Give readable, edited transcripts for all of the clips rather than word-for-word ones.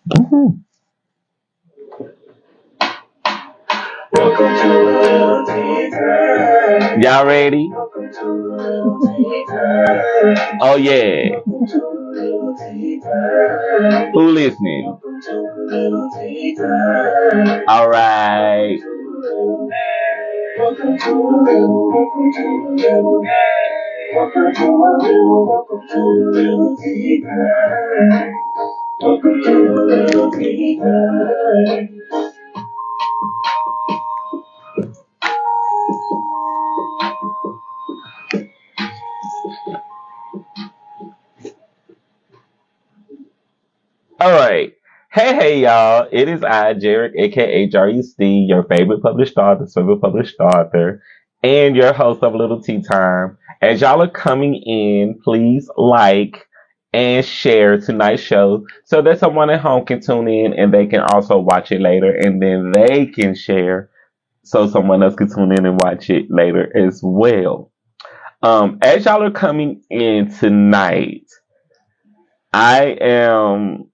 Mhm. Welcome to a little tea time. Y'all ready? Welcome to a little tea time. Oh yeah. Welcome to a little tea time. Who listening? Welcome to a little tea time. All right. Welcome to a little, welcome to a little, welcome to a little, welcome to a little tea time. Welcome to a little tea time. All right. Hey, y'all. It is I, Jerrick, aka JRUC, your favorite published author, and your host of A Little Tea Time. As y'all are coming in, please like and share tonight's show so that someone at home can tune in and they can also watch it later, and then they can share so someone else can tune in and watch it later as well. As y'all are coming in tonight, I am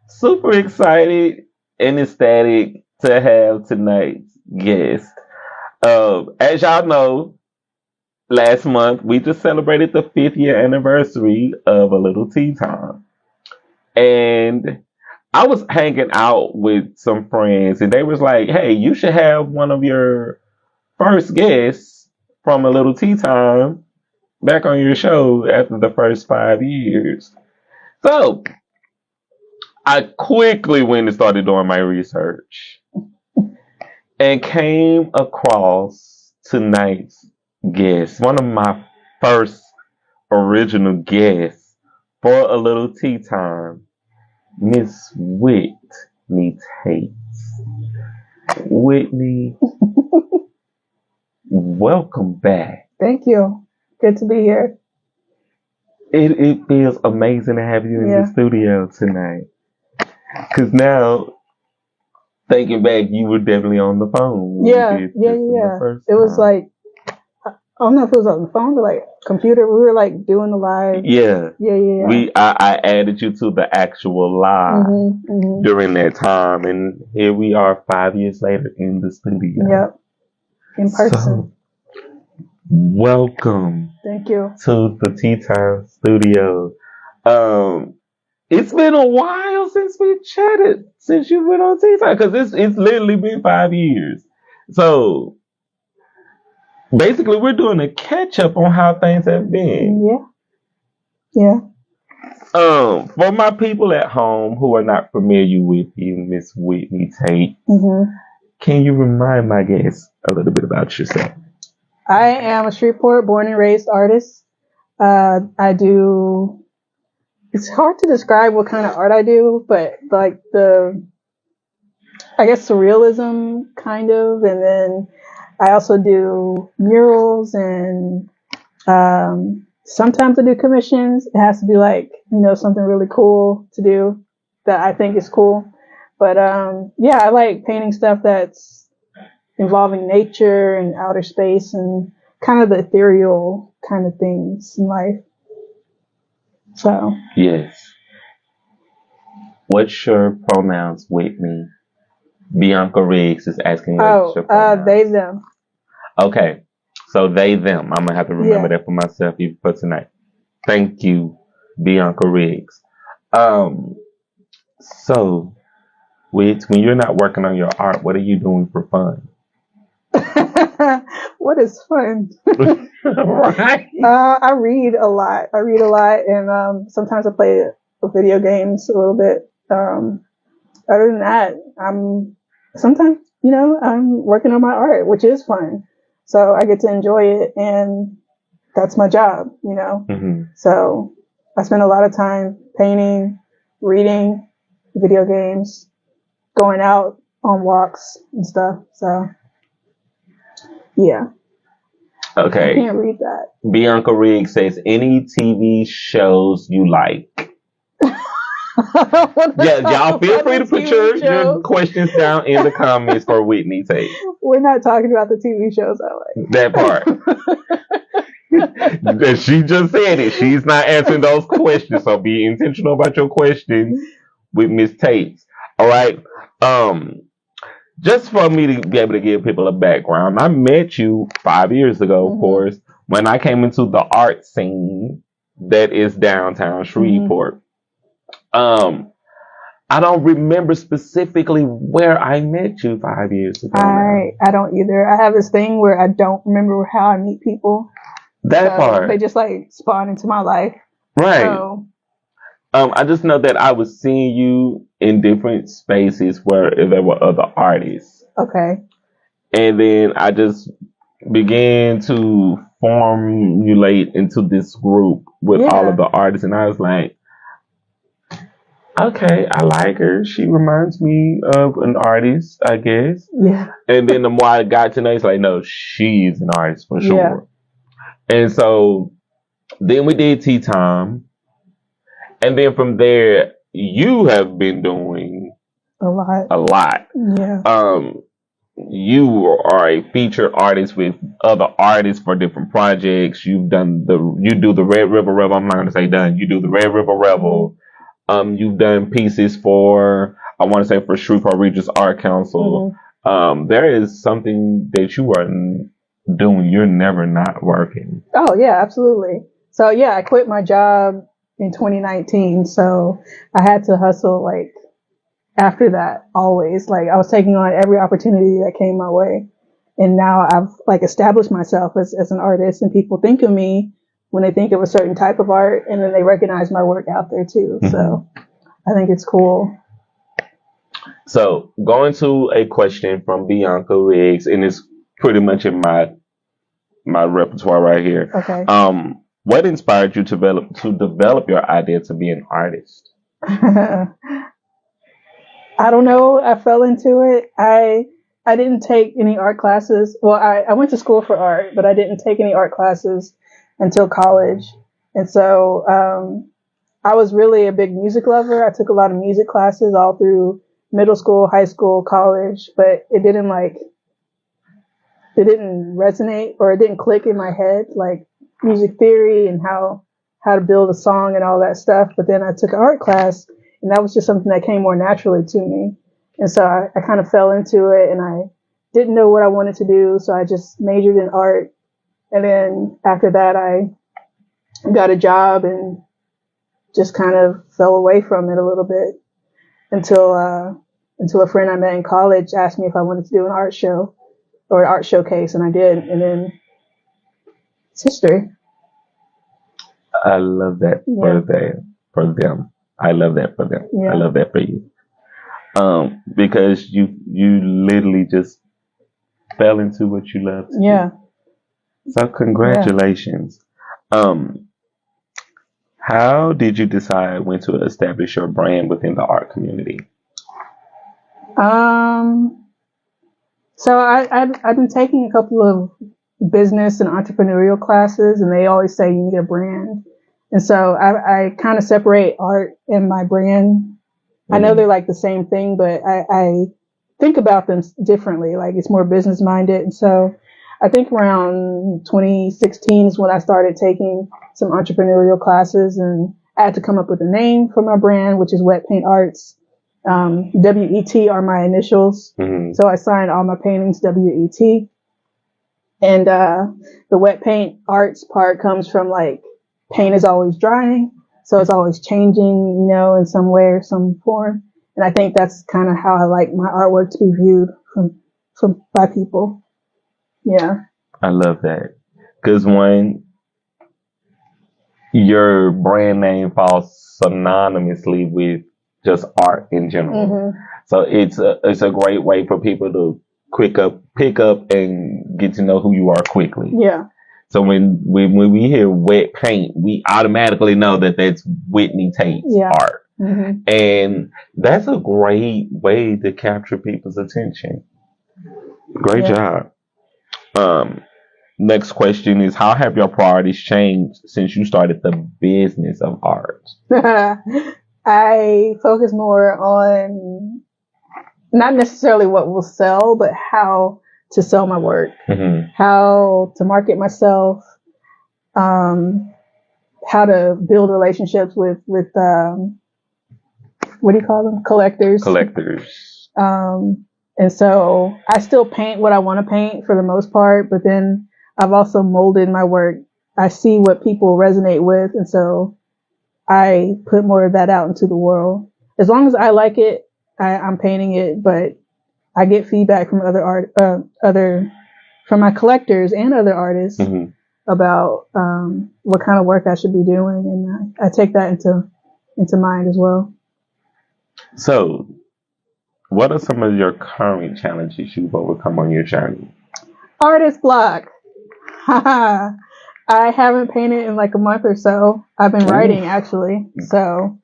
super excited and ecstatic to have tonight's guest. As y'all know, last month we just celebrated the 5th year anniversary of A Little Tea Time. And I was hanging out with some friends and they was like, hey, you should have one of your first guests from A Little Tea Time back on your show after the first 5 years. So I quickly went and started doing my research and came across tonight's guest, one of my first original guests for A Little Tea Time, Miss Whitney Tates. Whitney, welcome back. Thank you. Good to be here. It feels amazing to have you in the studio tonight. Because now, thinking back, you were definitely on the phone. Yeah. It was like, I don't know if it was on the phone or like computer. We were like doing the live. Yeah. I added you to the actual live during that time, and here we are 5 years later in the studio. Yep. In person. So, welcome. Thank you. To the Tea Time studio. It's been a while since we chatted, since you went on Tea Time, because it's literally been 5 years. So basically, we're doing a catch up on how things have been. Yeah. For my people at home who are not familiar with you, Miss Whitney Tate, can you remind my guests a little bit about yourself? I am a Shreveport born and raised artist. I do. It's hard to describe what kind of art I do, but like I guess surrealism kind of, and then I also do murals and sometimes I do commissions. It has to be like, something really cool to do that I think is cool. But I like painting stuff that's involving nature and outer space and kind of the ethereal kind of things in life. So. Yes. What's your pronouns, Whitney? Bianca Riggs is asking what's your pronouns. They, them. Okay. So they, them. I'm going to have to remember that for myself even for tonight. Thank you, Bianca Riggs. So, when you're not working on your art, what are you doing for fun? What is fun? Right. I read a lot. And sometimes I play video games a little bit. Other than that, I'm working on my art, which is fun. So I get to enjoy it, and that's my job, So I spend a lot of time painting, reading, video games, going out on walks and stuff. So, yeah. Okay. I can't read that. Bianca Riggs says, any TV shows you like? Y'all feel free to put your questions down in the comments for Whitney Tate. We're not talking about the TV shows I like. That part. She just said it. She's not answering those questions, so be intentional about your questions with Miss Tates. All right. Um, just for me to be able to give people a background, I met you 5 years ago, of Mhm. course, when I came into the art scene that is downtown Mhm. Shreveport. Um, I don't remember specifically where I met you 5 years ago now. I don't either. I have this thing where I don't remember how I meet people, That so they part. just like spawn into my life. Right. So I just know that I was seeing you in different spaces where there were other artists. okay, And then I just began to formulate into this group with all of yeah, the artists. And I was like, okay, I like her. She reminds me of an artist, I guess. yeah, And then the more I got to know, it's like, no, she's an artist for yeah, sure. And so then we did Tea Time. And then from there, you have been doing a lot. a lot. Yeah, Um, you are a featured artist with other artists for different projects. You do the Red River Rebel. I'm not gonna say done. You do the Red River mhm, Rebel. You've done pieces for I want to say for Shreveport Regis Art Council. mhm. There is something that you are doing. You're never not working. Oh yeah, absolutely. So yeah, I quit my job in 2019. So I had to hustle like after that always. Like I was taking on every opportunity that came my way. And now I've like established myself as an artist, and people think of me when they think of a certain type of art, and then they recognize my work out there too. Hmm. So I think it's cool. So going to a question from Bianca Riggs, and it's pretty much in my repertoire right here. Okay. What inspired you to develop your idea to be an artist? I don't know. I fell into it. I didn't take any art classes. Well, I went to school for art, but I didn't take any art classes until college. And so I was really a big music lover. I took a lot of music classes all through middle school, high school, college, but it didn't resonate or it didn't click in my head like music theory and how to build a song and all that stuff. But then I took an art class, and that was just something that came more naturally to me. And so I kind of fell into it, and I didn't know what I wanted to do, so I just majored in art. And then after that, I got a job and just kind of fell away from it a little bit until a friend I met in college asked me if I wanted to do an art show or an art showcase, and I did. And then it's history. I love that Yeah, for them. I love that for them. I yeah, love that for you. Because you literally just fell into what you love to do. yeah, So yeah. congratulations. Um, how did you decide when to establish your brand within the art community? Um, so I've been taking a couple of business and entrepreneurial classes, and they always say you need a brand. And so I kind of separate art and my brand. I know they're Mhm. like the same thing, but I think about them differently. Like it's more business minded. And so I think around 2016 is when I started taking some entrepreneurial classes, and I had to come up with a name for my brand, which is Wet Paint Arts. WET are my initials. Mhm. So I signed all my paintings WET. And the wet paint arts part comes from like paint is always drying. So it's always changing, in some way or some form. And I think that's kind of how I like my artwork to be viewed from by people. Yeah. I love that. Because one, your brand name falls synonymously with just art in general. Hmm. So it's a great way for people to pick up and get to know who you are quickly. Yeah. So when we hear wet paint, we automatically know that that's Whitney Tate's Yeah. art. Hmm. And that's a great way to capture people's attention. Great Yeah. job. Um, Next question is, how have your priorities changed since you started the business of art? I focus more on not necessarily what will sell, but how to sell my work, Hmm. how to market myself, um, how to build relationships with what do you call them? Collectors. Collectors. And so I still paint what I want to paint for the most part, but then I've also molded my work. I see what people resonate with, and so I put more of that out into the world. As long as I like it, I'm painting it, but I get feedback from from my collectors and other artists Mm-hmm. about what kind of work I should be doing, and I take that into mind as well. So, what are some of your current challenges you've overcome on your journey? Artist block. I haven't painted in like a month or so. I've been writing actually, so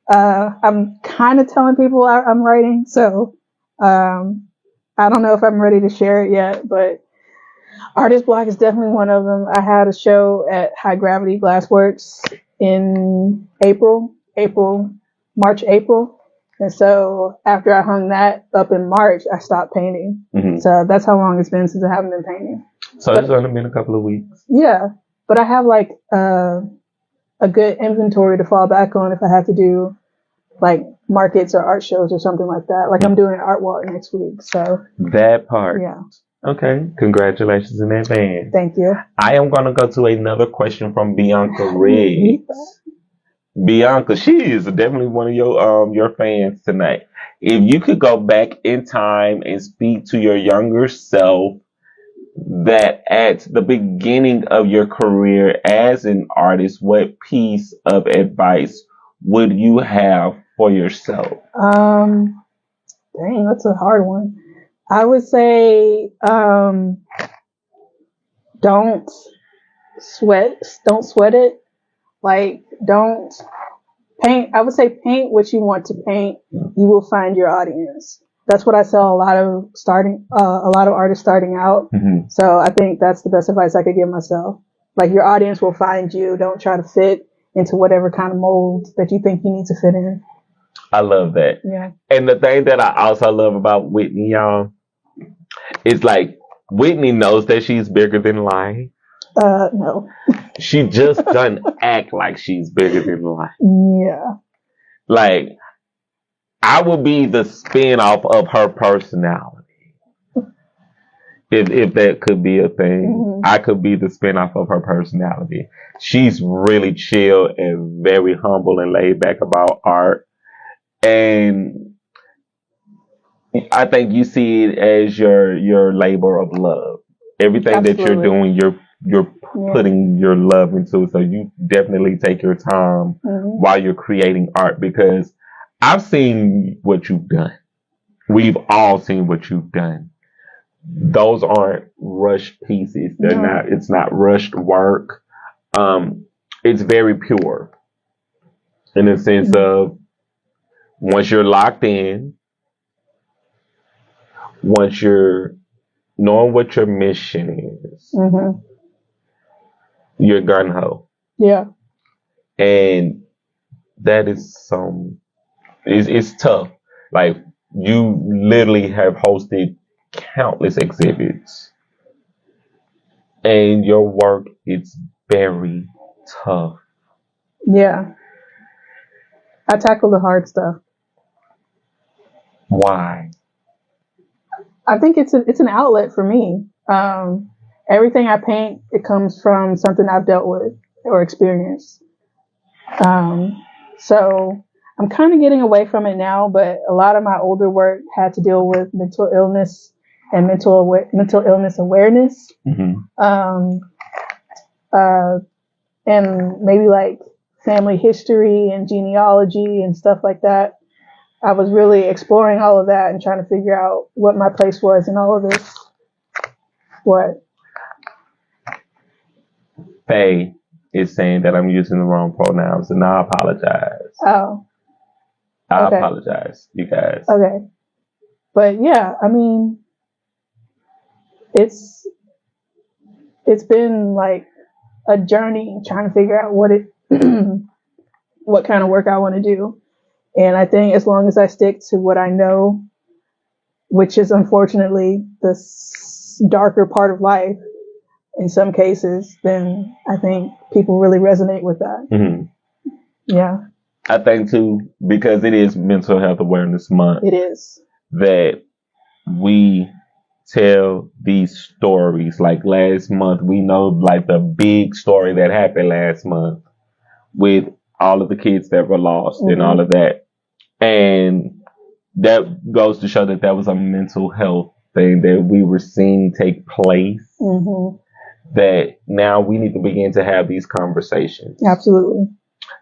I'm kind of telling people I'm writing. So I don't know if I'm ready to share it yet, but artist block is definitely one of them. I had a show at High Gravity Glassworks in March, April. And so after I hung that up in March, I stopped painting. Mm-hmm. So that's how long it's been since I haven't been painting. So it's only been a couple of weeks. Yeah, but I have like a good inventory to fall back on if I have to do like markets or art shows or something like that. Like I'm doing an art walk next week. So that part. Yeah. Okay. Congratulations in advance. Thank you. I am going to go to another question from Bianca Riggs. Bianca, she is definitely one of your fans tonight. If you could go back in time and speak to your younger self that at the beginning of your career as an artist, what piece of advice would you have for yourself? Dang, that's a hard one. I would say don't sweat it. Like, don't paint. I would say paint what you want to paint. You will find your audience. That's what I tell a lot of artists starting out. Mm-hmm. So I think that's the best advice I could give myself. Like, your audience will find you. Don't try to fit into whatever kind of mold that you think you need to fit in. I love that. Yeah. And the thing that I also love about Whitney, y'all, is like Whitney knows that she's bigger than life. No. She just doesn't act like she's bigger than life. Yeah. Like, I will be the spin-off of her personality. If that could be a thing. Mm-hmm. I could be the spin-off of her personality. She's really chill and very humble and laid back about art. And I think you see it as your labor of love. Everything Absolutely. that you're doing, you're putting your love into it. So you definitely take your time while you're creating art, because I've seen what you've done. We've all seen what you've done. Those aren't rushed pieces. They're not. It's not rushed work. It's very pure in the sense of once you're locked in, once you're knowing what your mission is, you're gun ho. Yeah. And that is it's tough. Like, you literally have hosted countless exhibits, and your work is very tough. Yeah. I tackle the hard stuff. Why? I think it's an outlet for me. Everything I paint, it comes from something I've dealt with or experienced. So I'm kind of getting away from it now, but a lot of my older work had to deal with mental illness and mental illness awareness. And maybe like family history and genealogy and stuff like that. I was really exploring all of that and trying to figure out what my place was in all of this. What? Faye is saying that I'm using the wrong pronouns, and I apologize. Oh. I Okay. apologize, you guys. Okay. But yeah, I mean, it's been like a journey trying to figure out what kind of work I want to do. And I think as long as I stick to what I know, which is unfortunately the darker part of life in some cases, then I think people really resonate with that. Mm-hmm. Yeah. I think too, because it is Mental Health Awareness Month, It is. that we tell these stories. Like last month, we know like the big story that happened last month with all of the kids that were lost and all of that. And that goes to show that that was a mental health thing that we were seeing take place. That now we need to begin to have these conversations. Absolutely.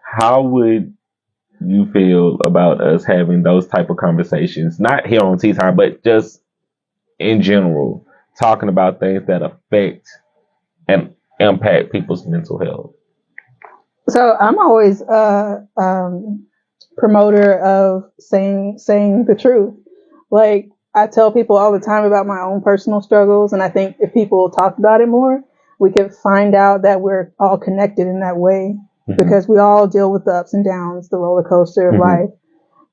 How would you feel about us having those type of conversations? Not here on Tea Time, but just in general, talking about things that affect and impact people's mental health. So I'm always promoter of saying the truth. Like I tell people all the time about my own personal struggles, and I think if people talk about it more, we could find out that we're all connected in that way, because we all deal with the ups and downs, the roller coaster of life.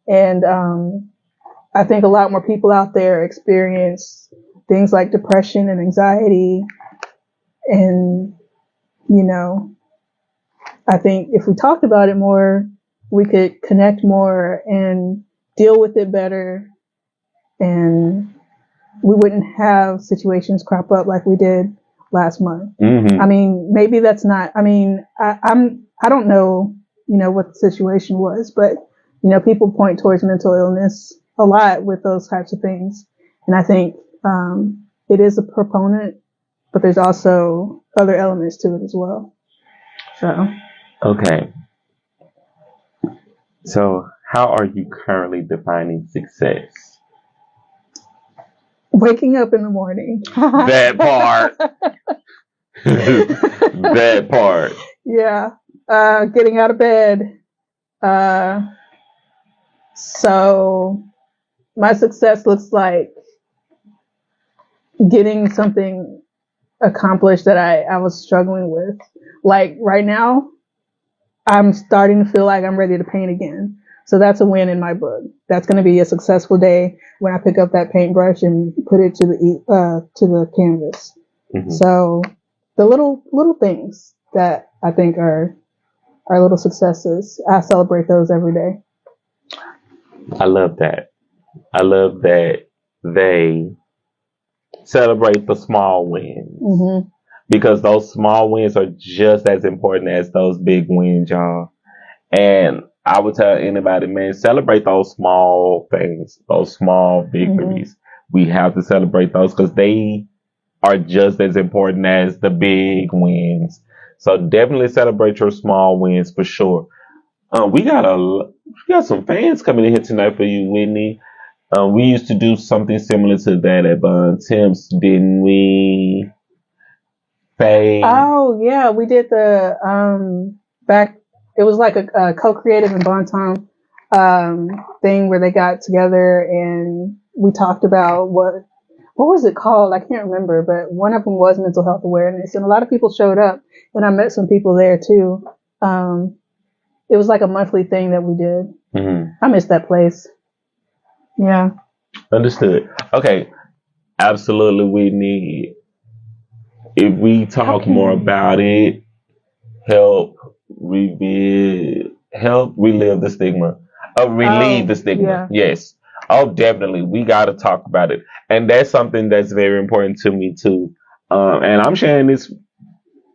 And I think a lot more people out there experience things like depression and anxiety. And, you know, I think if we talked about it more, we could connect more and deal with it better. And we wouldn't have situations crop up like we did last month. I mean, maybe that's not, I mean, I don't know, you know, what the situation was, but, you know, people point towards mental illness a lot with those types of things. And I think, it is a proponent, but there's also other elements to it as well. So. Okay. So how are you currently defining success? Waking up in the morning. That part. That part. Yeah. Getting out of bed. So my success looks like getting something accomplished that I was struggling with. Like right now, I'm starting to feel like I'm ready to paint again. So that's a win in my book. That's going to be a successful day when I pick up that paintbrush and put it to the canvas. So the little things that I think are little successes, I celebrate those every day. I love that. I love that they celebrate the small wins, because those small wins are just as important as those big wins, y'all. And I would tell anybody, man, celebrate those small things, those small victories. We have to celebrate those because they are just as important as the big wins. So definitely celebrate your small wins for sure. We got some fans coming in here tonight for you, Whitney. We used to do something similar to that at Tim's, didn't we? Faye. Oh yeah, we did the back. It was like a co-creative and Bonton thing where they got together and we talked about what was it called? I can't remember, but one of them was mental health awareness, and a lot of people showed up, and I met some people there too. It was like a monthly thing that we did. I miss that place. Yeah. Understood. Okay. Absolutely, Whitney. If we talk more about it, help relive the stigma. Relieve the stigma. Yeah. Yes. Oh, definitely. We got to talk about it. And that's something that's very important to me too. And I'm sharing this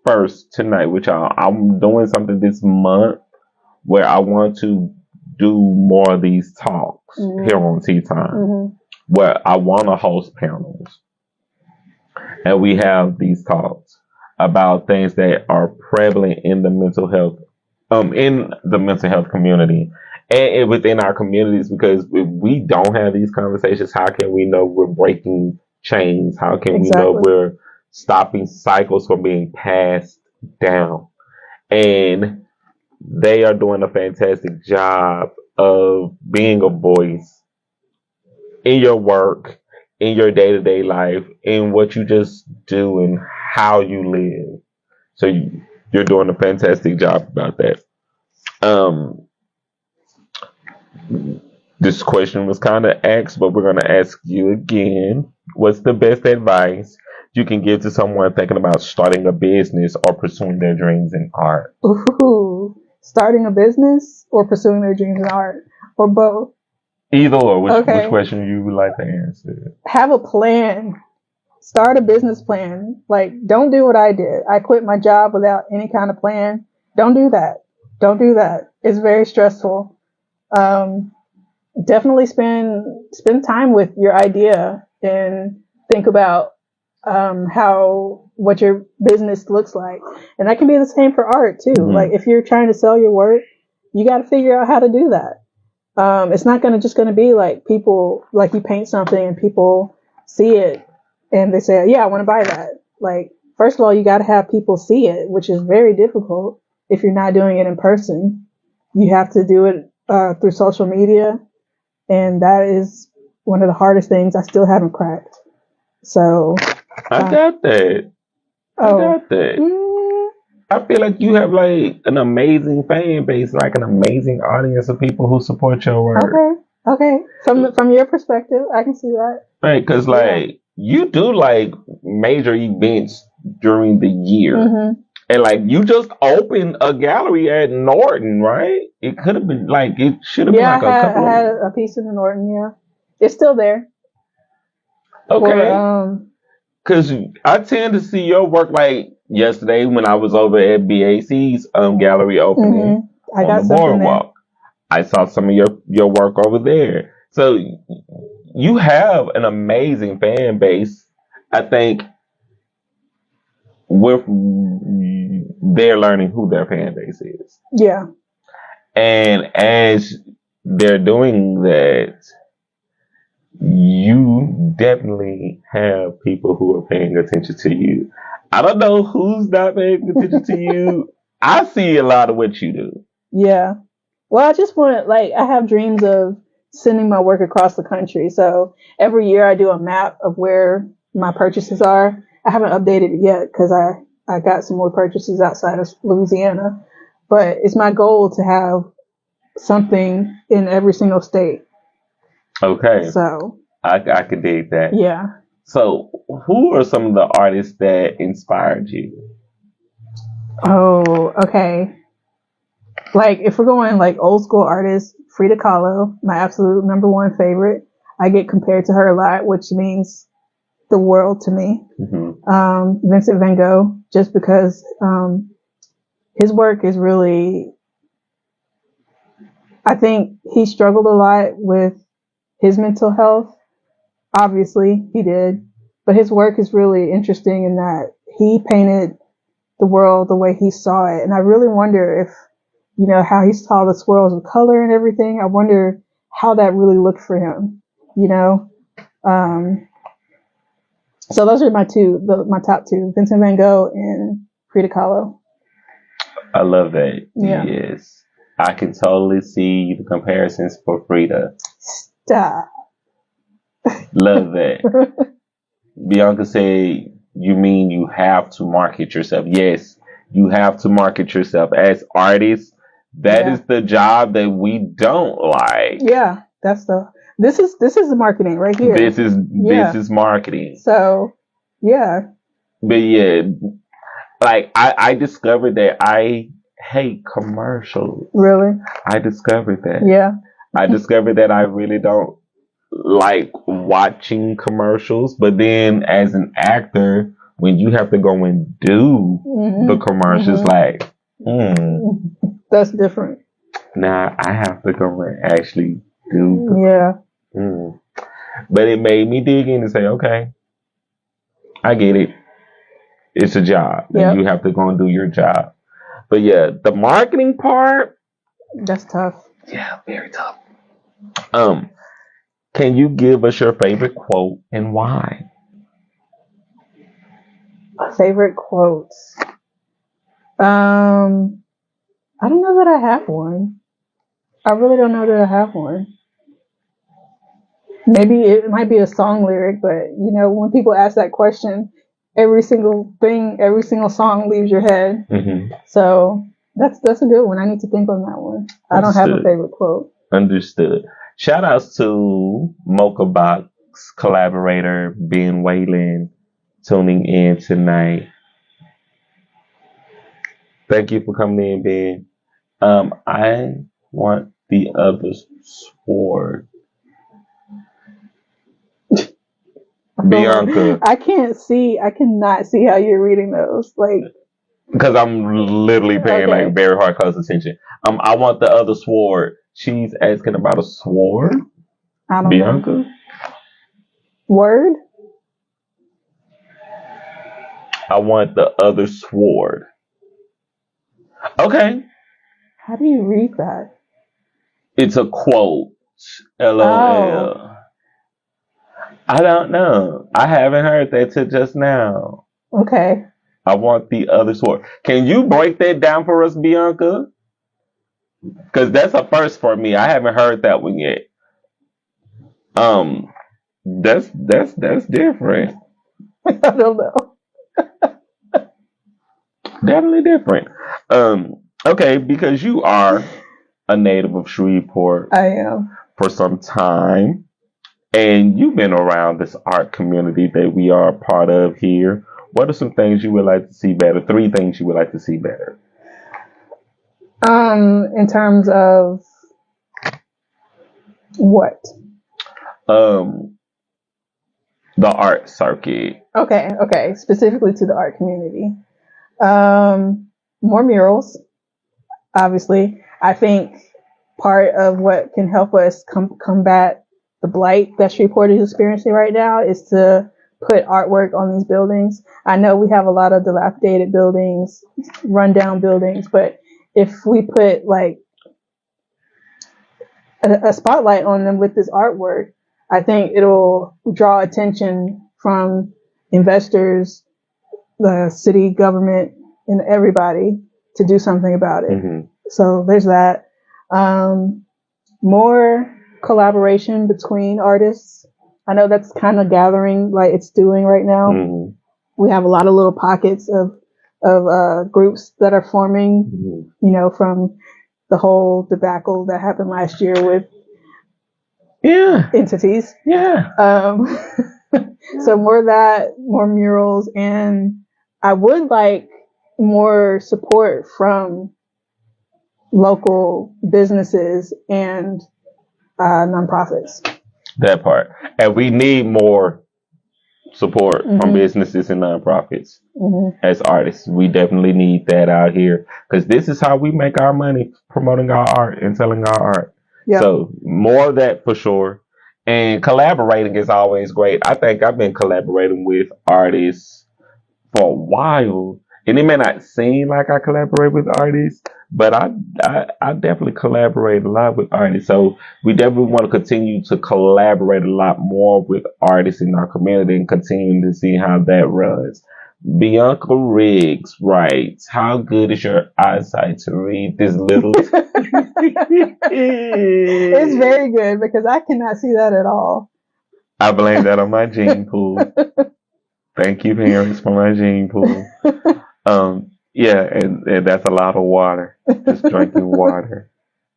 first tonight with y'all. I'm doing something this month where I want to do more of these talks here on Tea Time, where I want to host panels. And we have these talks about things that are prevalent in the mental health community and within our communities, because if we don't have these conversations, how can we know we're breaking chains? How can we know we're stopping cycles from being passed down? And they are doing a fantastic job of being a voice in your work, in your day-to-day life, in what you just do and how you live. So you're doing a fantastic job about that. This question was kind of asked, but we're going to ask you again. What's the best advice you can give to someone thinking about starting a business or pursuing their dreams in art? Ooh, starting a business or pursuing their dreams in art, or both? Either or. Which Okay. question you would like to answer? Have a plan. Start a business plan. Like, don't do what I did. I quit my job without any kind of plan. Don't do that. Don't do that. It's very stressful. Definitely spend time with your idea and think about how what your business looks like, and that can be the same for art too. Mhm. Like if you're trying to sell your work, you got to figure out how to do that. It's not going to be like people, like you paint something and people see it and they say, yeah, I want to buy that. Like, first of all, you got to have people see it, which is very difficult if you're not doing it in person. You have to do it through social media, and that is one of the hardest things I still haven't cracked. So I got that. I got that. I feel like you have like an amazing fan base, like an amazing audience of people who support your work. Okay. From your perspective, I can see that. Right, because like you do like major events during the year, and like you just opened a gallery at Norton, right? It could have been like it should have been like a couple. I had a piece in the Norton. Yeah, it's still there. Okay. Because I tend to see your work like yesterday when I was over at BAC's gallery opening I got on the boardwalk. I saw some of your work over there. So you have an amazing fan base. I think with they're learning who their fan base is. Yeah. And as they're doing that, you definitely have people who are paying attention to you. I don't know who's not paying attention to you. I see a lot of what you do. Yeah. Well, I just want, like, I have dreams of sending my work across the country. So every year I do a map of where my purchases are. I haven't updated it yet because I got some more purchases outside of Louisiana. But it's my goal to have something in every single state. Okay. So I could dig that. Yeah. So who are some of the artists that inspired you? Oh, okay. Like if we're going like old school artists, Frida Kahlo, my absolute number one favorite. I get compared to her a lot, which means the world to me. Vincent van Gogh, just because his work is really, I think he struggled a lot with his mental health. Obviously, he did. But his work is really interesting in that he painted the world the way he saw it. And I really wonder if, you know, how he saw the swirls of color and everything. I wonder how that really looked for him, you know? So those are my top two, Vincent van Gogh and Frida Kahlo. I love that. Yeah. Yes. I can totally see the comparisons for Frida. Stop. Love that. Bianca said, you mean you have to market yourself? Yes, you have to market yourself. As artists, that is the job that we don't like. Yeah, this is the marketing right here. This is marketing. So, yeah. But yeah, like I discovered that I hate commercials. Really? I discovered that. Yeah. I discovered that I really don't like watching commercials, but then as an actor, when you have to go and do the commercials, that's different. Now I have to go and actually do. But it made me dig in and say, okay, I get it. It's a job, and you have to go and do your job. But yeah, the marketing part, that's tough. Yeah, very tough. Can you give us your favorite quote and why? Favorite quotes? I don't know that I have one. I really don't know that I have one. Maybe it might be a song lyric, but you know, when people ask that question, every single song leaves your head. So that's a good one. I need to think on that one. I don't have a favorite quote. Understood. Shout outs to Mocha Box collaborator Ben Whalen tuning in tonight. Thank you for coming in, Ben. I want the other sword. Bianca. I cannot see how you're reading those. Like, Because I'm literally paying okay, like very hard close attention. I want the other sword. She's asking about a sword? I don't know. Bianca? Word? I want the other sword. Okay. How do you read that? It's a quote. Oh, LOL. I don't know. I haven't heard that till just now. okay. I want the other sword. Can you break that down for us, Bianca? Because that's a first for me. I haven't heard that one yet. That's different. I don't know. Definitely different. Okay, because you are a native of Shreveport I am. for some time, and you've been around this art community that we are a part of here. What are some things you would like to see better? 3 things you would like to see better. In terms of what? Um, the art circuit. Okay. Specifically to the art community. More murals, obviously. I think part of what can help us combat the blight that Shreveport is experiencing right now is to put artwork on these buildings. I know we have a lot of dilapidated buildings, rundown buildings, but if we put like a spotlight on them with this artwork, I think it'll draw attention from investors, the city government, and everybody to do something about it. Mm-hmm. So there's that. More collaboration between artists. I know that's kind of gathering like it's doing right now. Mm-hmm. We have a lot of little pockets of groups that are forming, Mm-hmm. you know, from the whole debacle that happened last year with entities. Yeah. So more of that, more murals, and I would like more support from local businesses and nonprofits. That part. And we need more support from Mhm. businesses and nonprofits Mhm. as artists. We definitely need that out here because this is how we make our money, promoting our art and selling our art. Yep. So more of that for sure. And collaborating is always great. I think I've been collaborating with artists for a while. And it may not seem like I collaborate with artists, but I definitely collaborate a lot with artists. So we definitely want to continue to collaborate a lot more with artists in our community and continuing to see how that runs. Bianca Riggs writes, how good is your eyesight to read this little? It's very good because I cannot see that at all. I blame that on my gene pool. Thank you, parents, for my gene pool. Yeah, and that's a lot of water. Just drinking water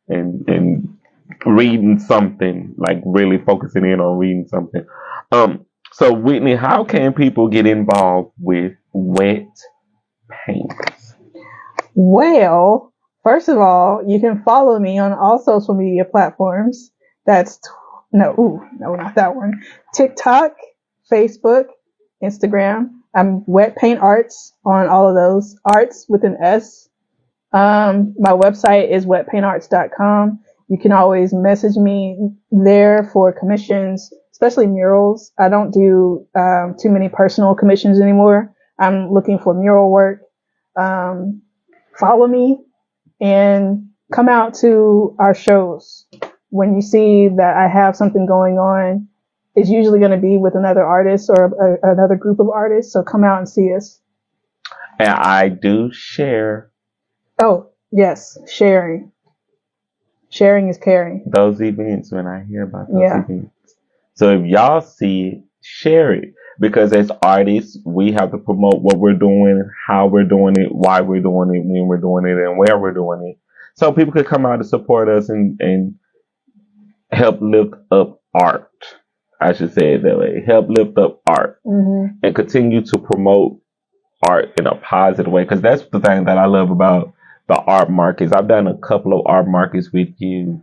and reading something, like really focusing in on reading something. So Whitney, how can people get involved with wet paint? Well, first of all, you can follow me on all social media platforms. That's no, not that one. TikTok, Facebook, Instagram. I'm Wet Paint Arts on all of those. Arts with an S. My website is wetpaintarts.com. You can always message me there for commissions, especially murals. I don't do too many personal commissions anymore. I'm looking for mural work. Follow me and come out to our shows. When you see that I have something going on, it's usually going to be with another artist or another group of artists. So come out and see us. And I do share. Oh, yes, sharing. Sharing is caring. Those events when I hear about those Yeah. events. So if y'all see it, share it. Because as artists, we have to promote what we're doing, how we're doing it, why we're doing it, when we're doing it, and where we're doing it. So people could come out and support us and help lift up art. I should say it that way. Help lift up art Mm-hmm. and continue to promote art in a positive way. Because that's the thing that I love about the art markets. I've done a couple of art markets with you.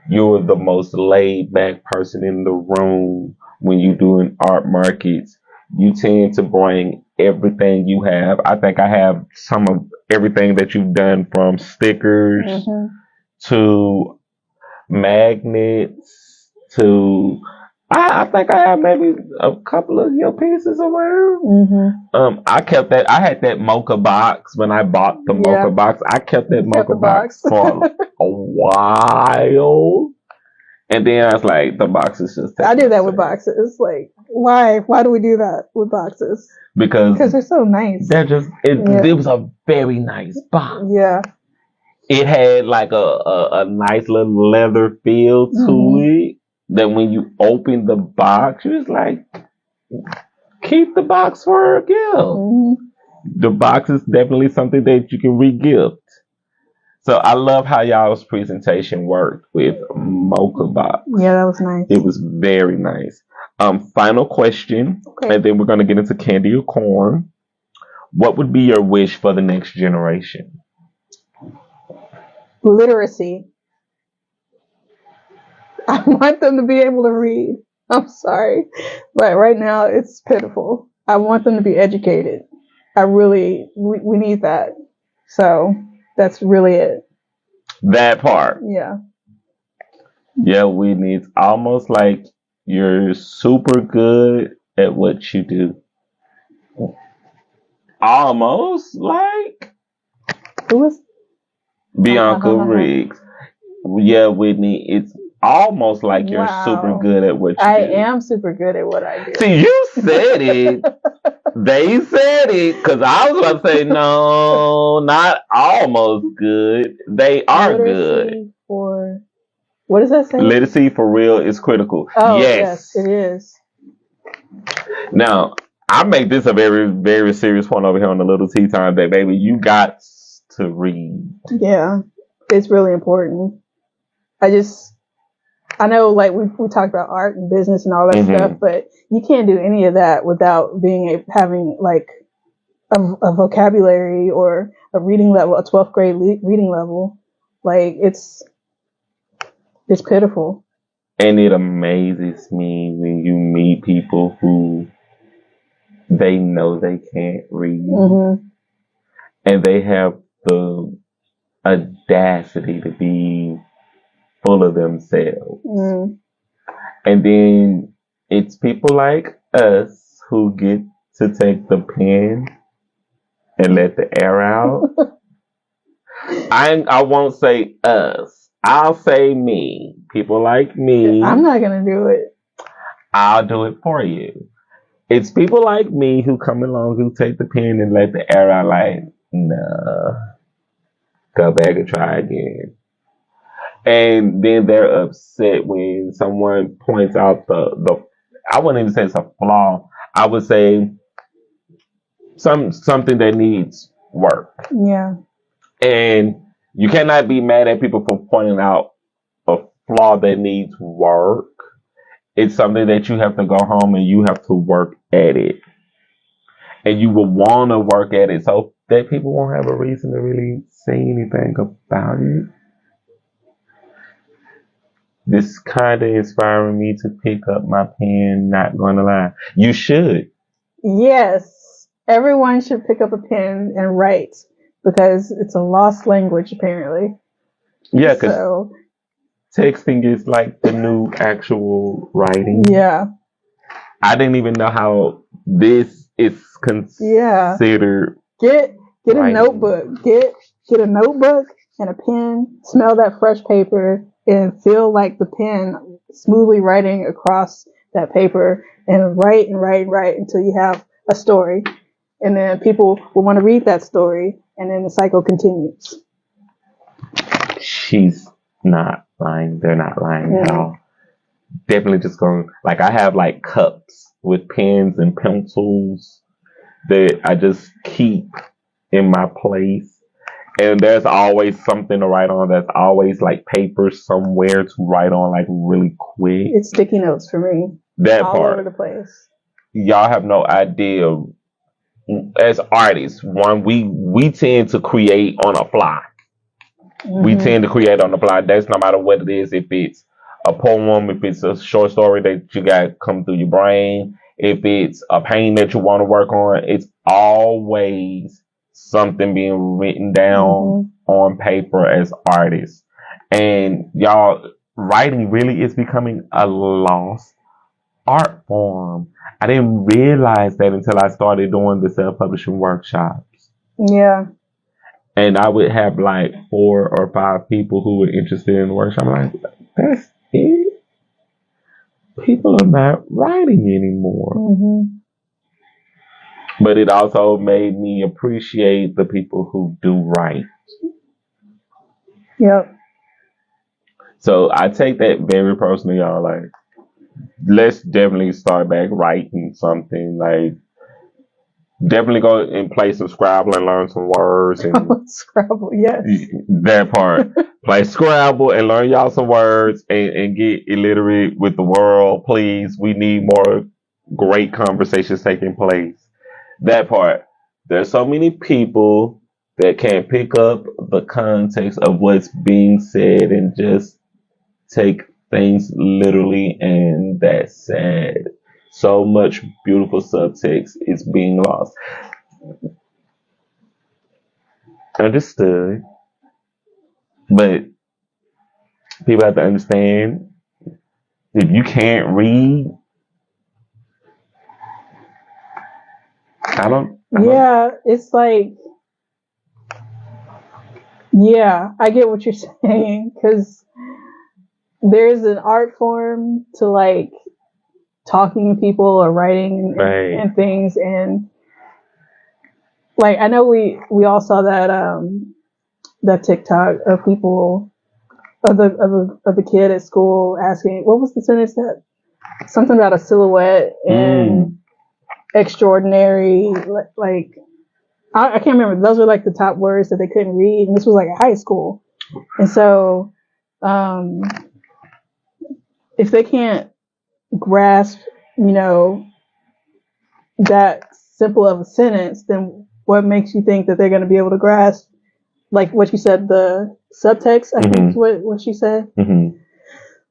You're the most laid back person in the room when you're doing art markets. You tend to bring everything you have. I think I have some of everything that you've done, from stickers to magnets to I think I have maybe a couple of your pieces around. I kept that. I had that mocha box when I bought the mocha box. I kept that mocha box for a while, and then I was like, the box is just. I do that with boxes. Like, why? Why do we do that with boxes? Because they're so nice. They're just. It was a very nice box. Yeah. It had like a nice little leather feel to it. That when you open the box, you was like, keep the box for a gift. The box is definitely something that you can re-gift. So I love how y'all's presentation worked with Mocha Box. Yeah, that was nice. It was very nice. Final question, and then we're going to get into candy or corn. What would be your wish for the next generation? Literacy. I want them to be able to read. I'm sorry, but right now it's pitiful. I want them to be educated. We need that. So that's really it. That part. Yeah. Yeah, we need almost like you're super good at what you do. Almost like who is Bianca Riggs. Yeah, Whitney, it's almost like you're super good at what you do. I am super good at what I do. See, you said it. They said it, because I was about to say, no, not almost good. They are good. What does that say? Literacy for real is critical. Oh, yes, it is. Now, I make this a very, very serious point over here on the Little Tea Time, that baby, you got to read. Yeah, it's really important. I know, like, we talked about art and business and all that stuff, but you can't do any of that without having like a vocabulary or a reading level, a 12th grade reading level. Like, it's pitiful. And it amazes me when you meet people who they know they can't read, and they have the audacity to be full of themselves. And then it's people like us who get to take the pen and let the air out. I won't say us. I'll say me. People like me. I'm not going to do it. I'll do it for you. It's people like me who come along, who take the pen and let the air out, like, nah, go back and try again. And then they're upset when someone points out the I wouldn't even say it's a flaw. I would say something that needs work. Yeah. And you cannot be mad at people for pointing out a flaw that needs work. It's something that you have to go home and you have to work at it. And you will want to work at it so that people won't have a reason to really say anything about it. This kind of inspiring me to pick up my pen, not going to lie. You should. Yes. Everyone should pick up a pen and write, because it's a lost language, apparently. Yeah, because texting is like the new actual writing. Yeah. I didn't even know how this is considered. Get a notebook. Get a notebook and a pen. Smell that fresh paper and feel like the pen smoothly writing across that paper, and write until you have a story. And then people will want to read that story, and then the cycle continues. She's not lying. They're not lying at all. Definitely just going, like, I have like cups with pens and pencils that I just keep in my place. And there's always something to write on. There's always like paper somewhere to write on, like, really quick. It's sticky notes for me. That all part. All over the place. Y'all have no idea. As artists, we tend to create on a fly. We tend to create on the fly. That's no matter what it is. If it's a poem, if it's a short story that you got come through your brain, if it's a painting that you want to work on, it's always something being written down on paper as artists. And y'all, writing really is becoming a lost art form. I didn't realize that until I started doing the self-publishing workshops. Yeah. And I would have like 4 or 5 people who were interested in the workshop. I'm like, that's it? People are not writing anymore. But it also made me appreciate the people who do write. Yep. So I take that very personally, y'all. Like, let's definitely start back writing something. Like, definitely go and play some Scrabble and learn some words. And Scrabble, yes. That part. Play Scrabble and learn y'all some words and get illiterate with the world, please. We need more great conversations taking place. That part. There's so many people that can't pick up the context of what's being said and just take things literally, and that's sad. So much beautiful subtext is being lost. Understood. But people have to understand, if you can't read, I don't. Yeah, it's like, yeah, I get what you're saying, because there's an art form to like talking to people or writing Right. and things, and like I know we all saw that TikTok of people of the kid at school asking, what was the sentence, that something about a silhouette and extraordinary, like I can't remember. Those were like the top words that they couldn't read, and this was like at high school. And so, if they can't grasp, that simple of a sentence, then what makes you think that they're going to be able to grasp, like what you said, the subtext? I think is what she said.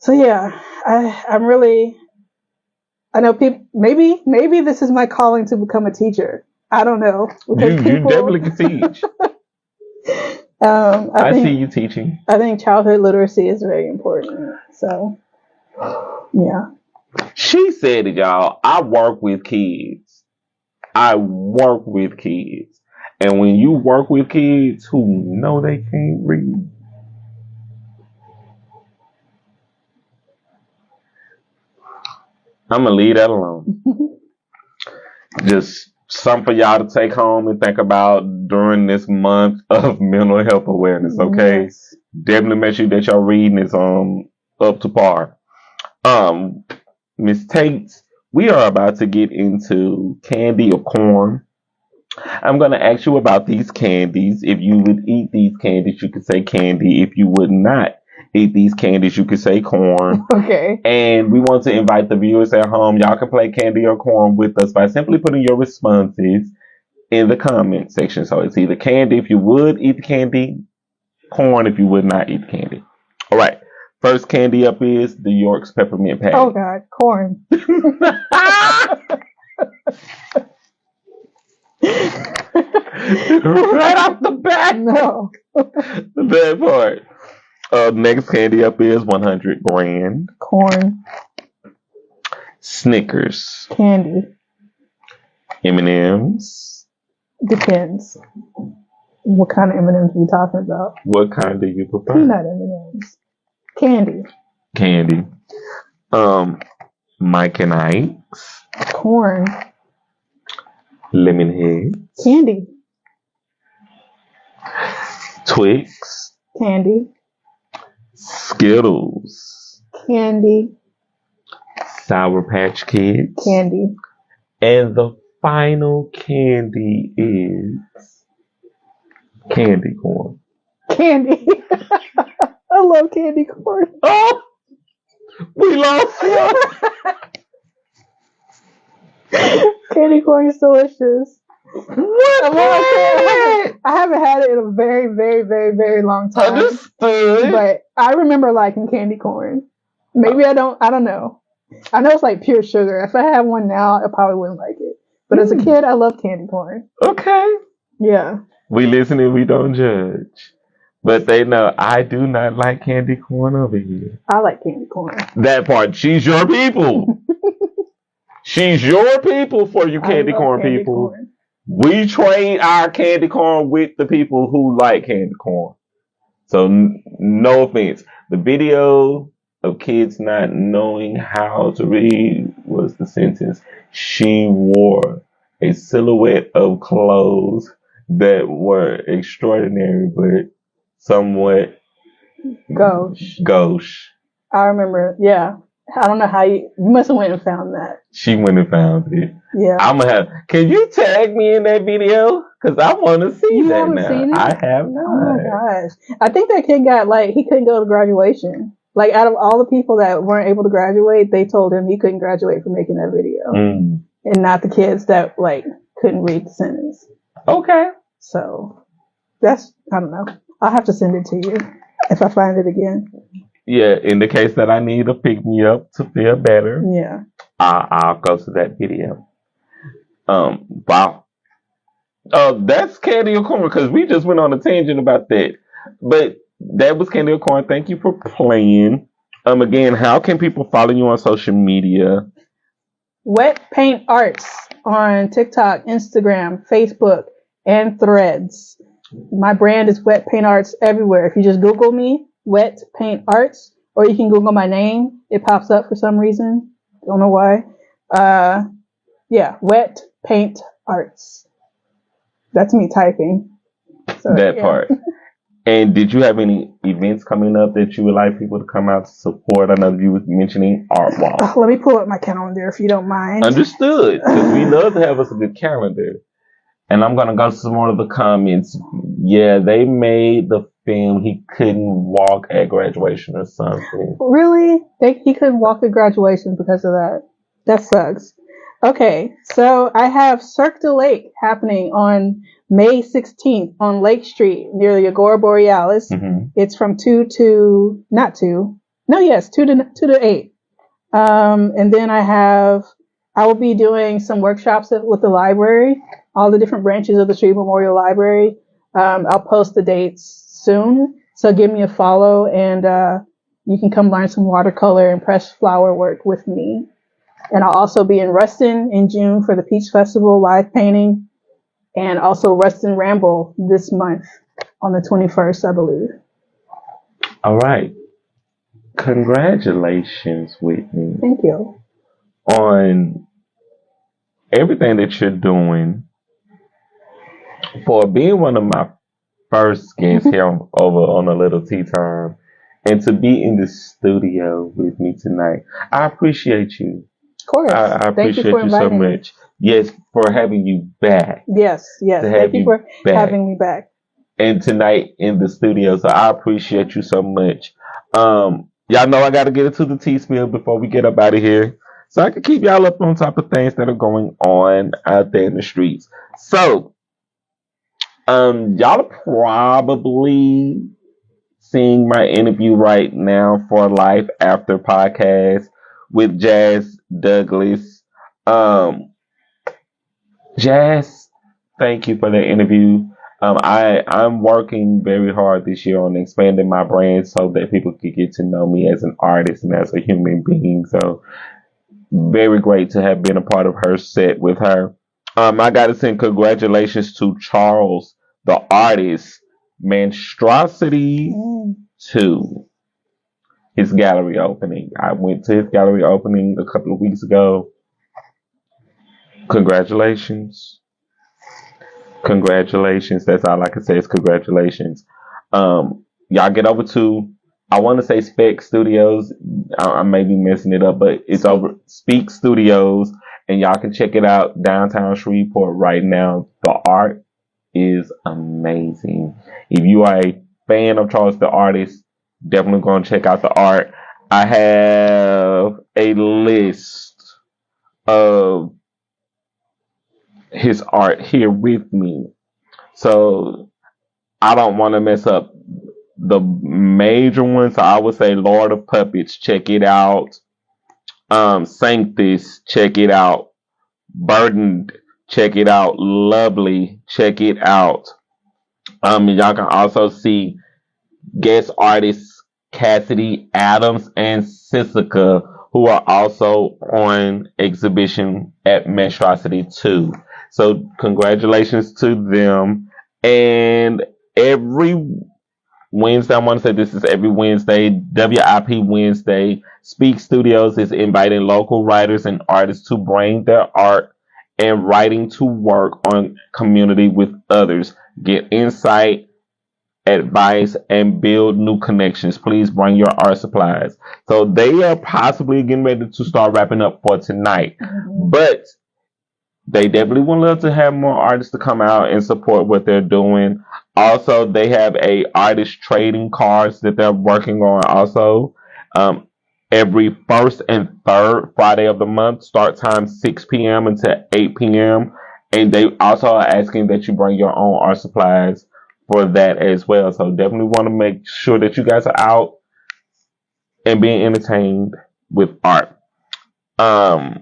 So yeah, I'm really. I know people. Maybe this is my calling to become a teacher. I don't know. You definitely can teach. I see you teaching. I think childhood literacy is very important. So, yeah. She said it, y'all. I work with kids. And when you work with kids who know they can't read, I'm going to leave that alone. Just something for y'all to take home and think about during this month of mental health awareness, okay? Yes. Definitely make sure that your reading is up to par. Miss Tates, we are about to get into candy or corn. I'm going to ask you about these candies. If you would eat these candies, you could say candy. If you would not eat these candies, you could say corn. Okay. And we want to invite the viewers at home. Y'all can play candy or corn with us by simply putting your responses in the comment section. So it's either candy if you would eat the candy, corn if you would not eat the candy. All right. First candy up is the York's Peppermint Patty. Oh, God. Corn. Right off the bat. No. That part. Next candy up is 100 grand. Corn. Snickers. Candy. M&M's. Depends. What kind of M&M's are you talking about? What kind do you prefer? Peanut M&M's. Candy. Candy. Mike and Ike's. Corn. Lemonhead. Candy. Twix. Candy. Skittles. Candy. Sour Patch Kids. Candy. And the final candy is candy corn. Candy. I love candy corn. Oh! We lost one. Candy corn is delicious. What I haven't had it in a very, very, very, very long time. Understood. But I remember liking candy corn. Maybe I don't know. I know it's like pure sugar. If I had one now, I probably wouldn't like it. But as a kid, I loved candy corn. Okay. Yeah. We listen and we don't judge. But they know I do not like candy corn over here. I like candy corn. That part. She's your people. She's your people for you candy corn people. Corn. We train our candy corn with the people who like candy corn. So no offense. The video of kids not knowing how to read was the sentence. She wore a silhouette of clothes that were extraordinary but somewhat gauche. I remember, yeah. I don't know how you must have went and found that. She went and found it. Yeah. Can you tag me in that video? Because I want to see that now. Seen it? I have not. Oh my gosh. I think that kid he couldn't go to graduation. Like, out of all the people that weren't able to graduate, they told him he couldn't graduate for making that video. And not the kids that, couldn't read the sentence. Okay. So, I don't know. I'll have to send it to you if I find it again. Yeah, in the case that I need to pick me up to feel better. Yeah. I'll go to that video. Wow. That's candy or corn, because we just went on a tangent about that. But that was candy or corn. Thank you for playing. Again, how can people follow you on social media? Wet Paint Arts on TikTok, Instagram, Facebook, and Threads. My brand is Wet Paint Arts everywhere. If you just Google me, Wet Paint Arts, or you can Google my name. It pops up for some reason. Don't know why. Wet Paint Arts. That's me typing. So, that part. And did you have any events coming up that you would like people to come out to support? I know you were mentioning Art Walk. Let me pull up my calendar if you don't mind. Understood. Because we love to have us a good calendar. And I'm going to go to some more of the comments. Yeah, they made the film he couldn't walk at graduation or something. Really? He couldn't walk at graduation because of that? That sucks. Okay, so I have Cirque du Lake happening on May 16th on Lake Street near the Agora Borealis. Mm-hmm. It's from 2 to 8. And then I will be doing some workshops with the library, all the different branches of the Street Memorial Library. I'll post the dates soon, so give me a follow, and you can come learn some watercolor and pressed flower work with me. And I'll also be in Ruston in June for the Peach Festival live painting, and also Ruston Ramble this month on the 21st, I believe. All right. Congratulations, Whitney. Thank you. On everything that you're doing, for being one of my first guests here over on A Lil Tea Time, and to be in the studio with me tonight. I appreciate you. Of course. I appreciate you so much. Yes, for having you back. Yes. Thank you for having me back. And tonight in the studio. So I appreciate you so much. Y'all know I got to get into the tea spill before we get up out of here, so I can keep y'all up on top of things that are going on out there in the streets. So, y'all are probably seeing my interview right now for Life After podcast with Jazz Douglas. Jazz, thank you for that interview. I'm working very hard this year on expanding my brand so that people can get to know me as an artist and as a human being. So very great to have been a part of her set with her. I got to send congratulations to Charles, the artist, Monstrosity 2. His gallery opening. I went to his gallery opening a couple of weeks ago. Congratulations. That's all I can say is congratulations. Y'all get over to, I want to say Speck Studios. I may be messing it up, but it's over Speak Studios, and y'all can check it out downtown Shreveport right now. The art is amazing. If you are a fan of Charles the artist, definitely go and check out the art. I have a list of his art here with me. So I don't want to mess up the major ones. So I would say Lord of Puppets, check it out. Sanctus, check it out. Burdened, check it out. Lovely, check it out. Y'all can also see guest artists Cassidy Adams and Sissica, who are also on exhibition at Metrocity 2. So congratulations to them. And every Wednesday, I want to say this is every Wednesday, WIP Wednesday, Speak Studios is inviting local writers and artists to bring their art and writing to work on community with others. Get insight, advice, and build new connections. Please bring your art supplies. So they are possibly getting ready to start wrapping up for tonight. But they definitely would love to have more artists to come out and support what they're doing. Also, they have a artist trading cards that they're working on also. Every first and third Friday of the month, start time 6 p.m. until 8 p.m. And they also are asking that you bring your own art supplies for that as well. So definitely want to make sure that you guys are out and being entertained with art. I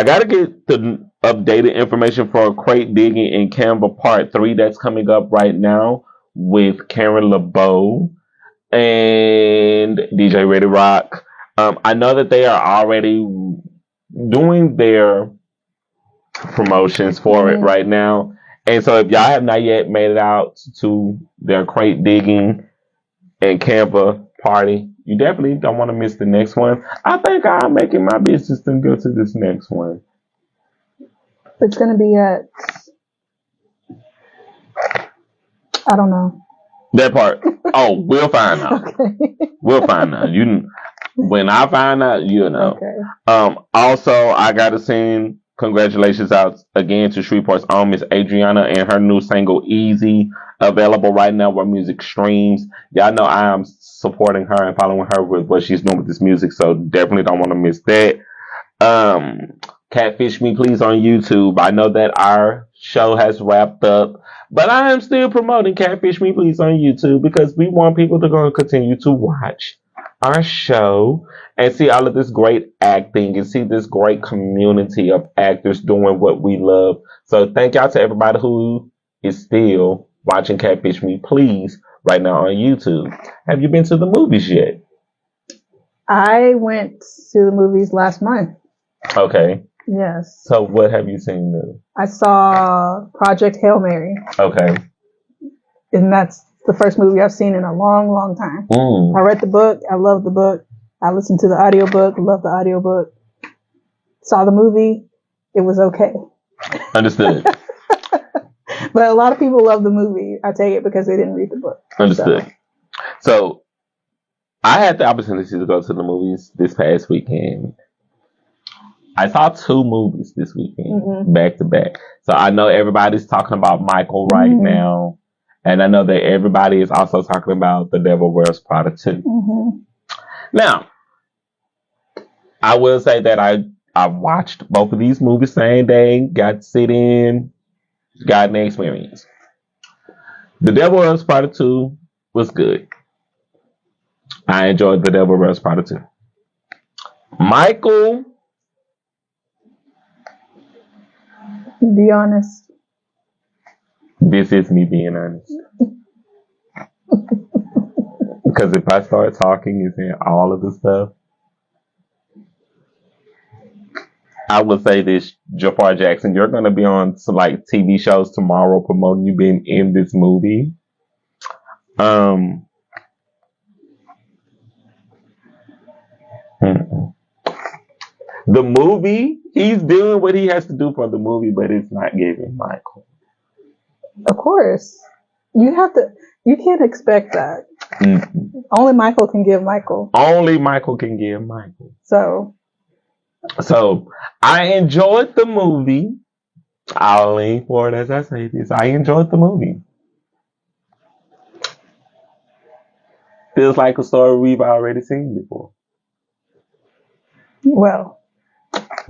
gotta get the updated information for Crate Digging in Canva Part 3 that's coming up right now with Karen LeBeau and DJ Ready Rock. I know that they are already doing their promotions for it right now. And so if y'all have not yet made it out to their Crate Digging and Canva party, you definitely don't want to miss the next one. I think I'm making my business to go to this next one. It's gonna be at, I don't know. That part. Oh, we'll find out. Okay. We'll find out. When I find out, you'll know. Okay. Also, I gotta send congratulations out again to Shreveport's own Miss Adriana and her new single "Easy," available right now where music streams. Y'all know I am supporting her and following her with what she's doing with this music, so definitely don't want to miss that. Catfish Me Please on YouTube. I know that our show has wrapped up, but I am still promoting Catfish Me Please on YouTube because we want people to go and continue to watch our show and see all of this great acting and see this great community of actors doing what we love. So thank y'all to everybody who is still watching Catfish Me Please right now on YouTube. Have you been to the movies yet? I went to the movies last month. Okay. Yes. So what have you seen new? I saw Project Hail Mary. Okay. And that's the first movie I've seen in a long, long time. I read the book. I love the book. I listened to the audiobook. Love the audiobook. Saw the movie. It was okay. Understood. But a lot of people love the movie. I take it because they didn't read the book. Understood. So I had the opportunity to go to the movies this past weekend. I saw 2 movies this weekend, back to back. So I know everybody's talking about Michael right now. And I know that everybody is also talking about The Devil Wears Prada 2. Now, I will say that I watched both of these movies same day, got to sit in, got an experience. The Devil Wears Prada 2 was good. I enjoyed The Devil Wears Prada 2. Michael, be honest. This is me being honest. Because if I start talking and saying all of the stuff, I will say this, Jafar Jackson, you're going to be on some like TV shows tomorrow promoting you being in this movie. The movie, he's doing what he has to do for the movie, but it's not giving Michael. Of course. You can't expect that. Only Michael can give Michael. Only Michael can give Michael. So I enjoyed the movie. I'll lean forward as I say this. I enjoyed the movie. Feels like a story we've already seen before. Well,